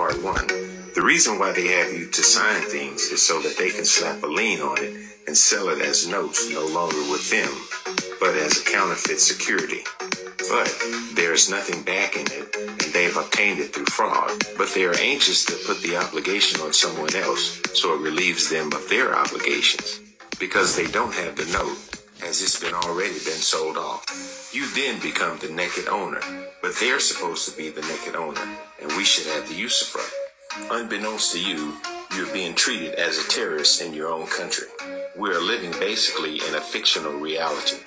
part one. The reason why they have you to sign things is so that they can slap a lien on it and sell it as notes, no longer with them, but as a counterfeit security. But there is nothing backing it, and they've obtained it through fraud. But they are anxious to put the obligation on someone else, so it relieves them of their obligations. Because they don't have the note, as it's already been sold off. You then become the naked owner, but they're supposed to be the naked owner, and we should have the usufruct. Unbeknownst to you, you're being treated as a terrorist in your own country. We are living basically in a fictional reality.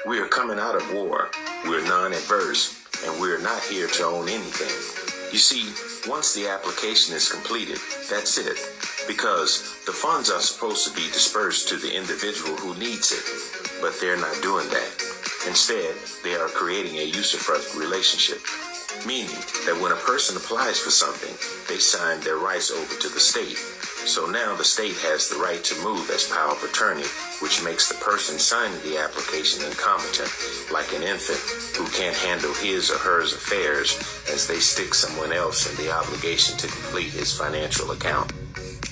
We are coming out of war, we're non-adverse, and we're not here to own anything. You see, once the application is completed, that's it, because the funds are supposed to be dispersed to the individual who needs it, but they're not doing that. Instead, they are creating a usufruct relationship, meaning that when a person applies for something, they sign their rights over to the state. So now the state has the right to move as power of attorney, which makes the person signing the application incompetent, like an infant who can't handle his or her affairs as they stick someone else in the obligation to complete his financial account.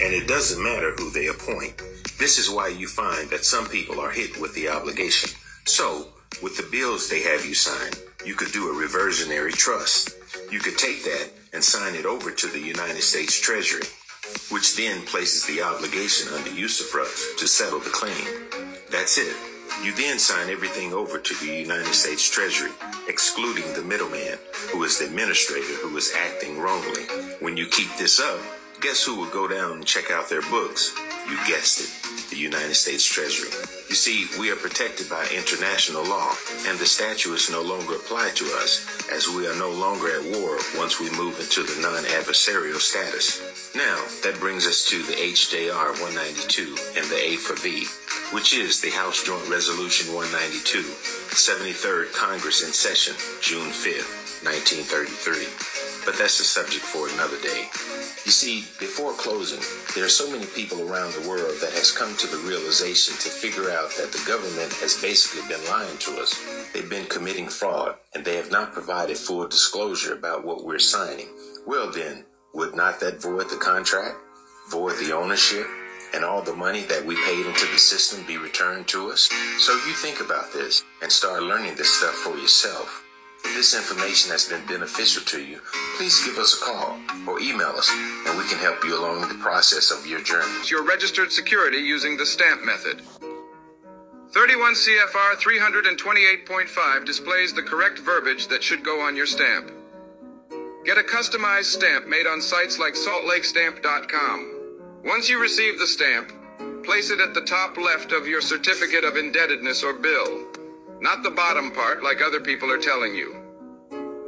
And it doesn't matter who they appoint. This is why you find that some people are hit with the obligation. So, with the bills they have you sign, you could do a reversionary trust. You could take that and sign it over to the United States Treasury, which then places the obligation under usufruct to settle the claim. That's it. You then sign everything over to the United States Treasury, excluding the middleman, who is the administrator who is acting wrongly. When you keep this up, guess who will go down and check out their books? You guessed it, the United States Treasury. You see, we are protected by international law, and the statutes no longer apply to us, as we are no longer at war once we move into the non-adversarial status. Now, that brings us to the HJR 192 and the A for V, which is the House Joint Resolution 192, 73rd Congress in session, June 5th, 1933. But that's a subject for another day. You see, before closing, there are so many people around the world that has come to the realization to figure out that the government has basically been lying to us. They've been committing fraud, and they have not provided full disclosure about what we're signing. Well then, would not that void the contract, void the ownership, and all the money that we paid into the system be returned to us? So you think about this and start learning this stuff for yourself. If this information has been beneficial to you, please give us a call or email us, and we can help you along the process of your journey. Your registered security using the stamp method. 31 CFR 328.5 displays the correct verbiage that should go on your stamp. Get a customized stamp made on sites like saltlakestamp.com. Once you receive the stamp, place it at the top left of your certificate of indebtedness or bill, not the bottom part like other people are telling you.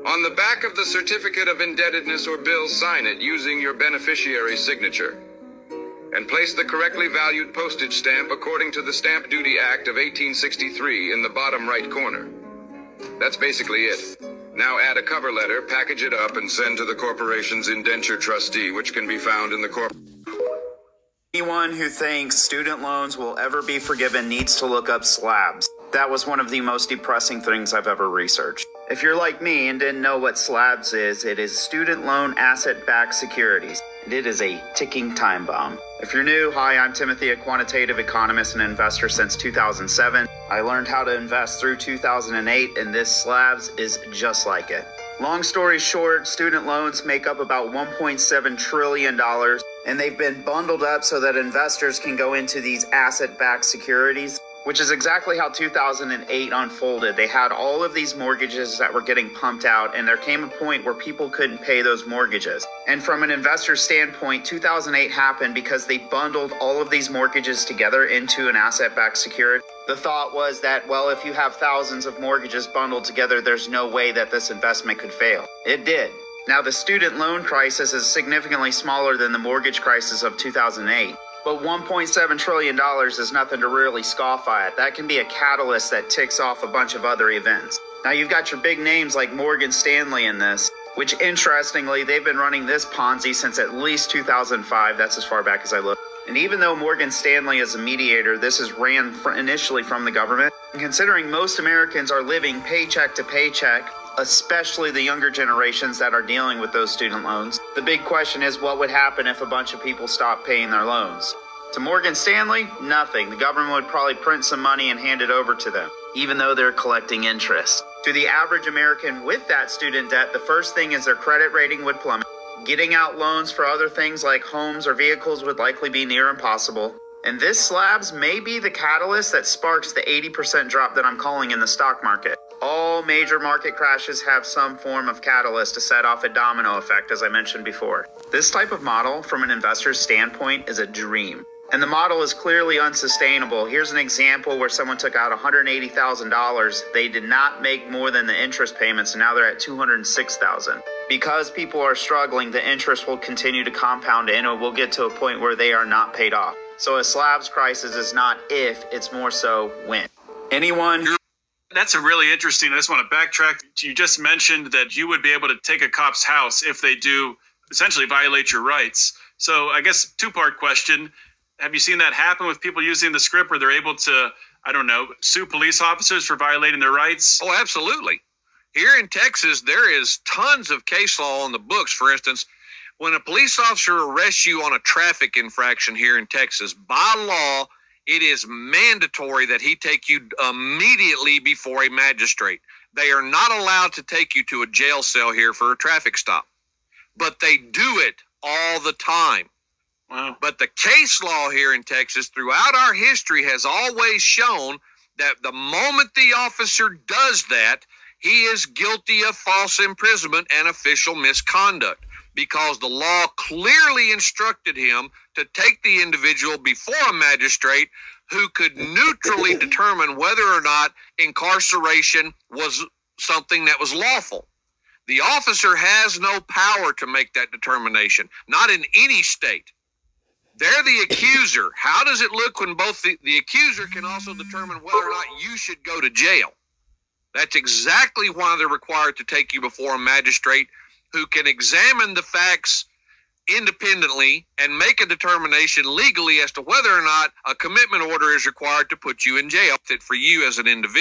On the back of the certificate of indebtedness or bill, sign it using your beneficiary's signature. And place the correctly valued postage stamp according to the Stamp Duty Act of 1863 in the bottom right corner. That's basically it. Now add a cover letter, package it up, and send to the corporation's indenture trustee, which can be found in the Anyone who thinks student loans will ever be forgiven needs to look up SLABS. That was one of the most depressing things I've ever researched. If you're like me and didn't know what SLABS is, it is Student Loan Asset-Backed Securities, and it is a ticking time bomb. If you're new, hi, I'm Timothy, a quantitative economist and investor since 2007. I learned how to invest through 2008, and this SLABS is just like it. Long story short, student loans make up about $1.7 trillion, and they've been bundled up so that investors can go into these asset-backed securities, which is exactly how 2008 unfolded. They had all of these mortgages that were getting pumped out, and there came a point where people couldn't pay those mortgages. And from an investor standpoint, 2008 happened because they bundled all of these mortgages together into an asset-backed security. The thought was that, well, if you have thousands of mortgages bundled together, there's no way that this investment could fail. It did. Now, the student loan crisis is significantly smaller than the mortgage crisis of 2008. But $1.7 trillion is nothing to really scoff at. That can be a catalyst that ticks off a bunch of other events. Now you've got your big names like Morgan Stanley in this, which interestingly, they've been running this Ponzi since at least 2005. That's as far back as I look. And even though Morgan Stanley is a mediator, this is ran initially from the government. And considering most Americans are living paycheck to paycheck, especially the younger generations that are dealing with those student loans. The big question is, what would happen if a bunch of people stopped paying their loans? To Morgan Stanley, nothing. The government would probably print some money and hand it over to them, even though they're collecting interest. To the average American with that student debt, the first thing is their credit rating would plummet. Getting out loans for other things like homes or vehicles would likely be near impossible. And this slabs may be the catalyst that sparks the 80% drop that I'm calling in the stock market. All major market crashes have some form of catalyst to set off a domino effect, as I mentioned before. This type of model, from an investor's standpoint, is a dream. And the model is clearly unsustainable. Here's an example where someone took out $180,000. They did not make more than the interest payments, and now they're at $206,000. Because people are struggling, the interest will continue to compound and it will get to a point where they are not paid off. So a slabs crisis is not if, it's more so when. Anyone? That's a really interesting. I just want to backtrack. You just mentioned that you would be able to take a cop's house if they do essentially violate your rights. So I guess two-part question. Have you seen that happen with people using the script where they're able to, I don't know, sue police officers for violating their rights? Oh, absolutely. Here in Texas, there is tons of case law on the books. For instance, when a police officer arrests you on a traffic infraction here in Texas, by law, it is mandatory that he take you immediately before a magistrate. They are not allowed to take you to a jail cell here for a traffic stop, but they do it all the time. Wow. But the case law here in Texas throughout our history has always shown that the moment the officer does that, he is guilty of false imprisonment and official misconduct, because the law clearly instructed him to take the individual before a magistrate who could neutrally determine whether or not incarceration was something that was lawful. The officer has no power to make that determination, not in any state. They're the accuser. How does it look when both the accuser can also determine whether or not you should go to jail? That's exactly why they're required to take you before a magistrate who can examine the facts independently and make a determination legally as to whether or not a commitment order is required to put you in jail for you as an individual.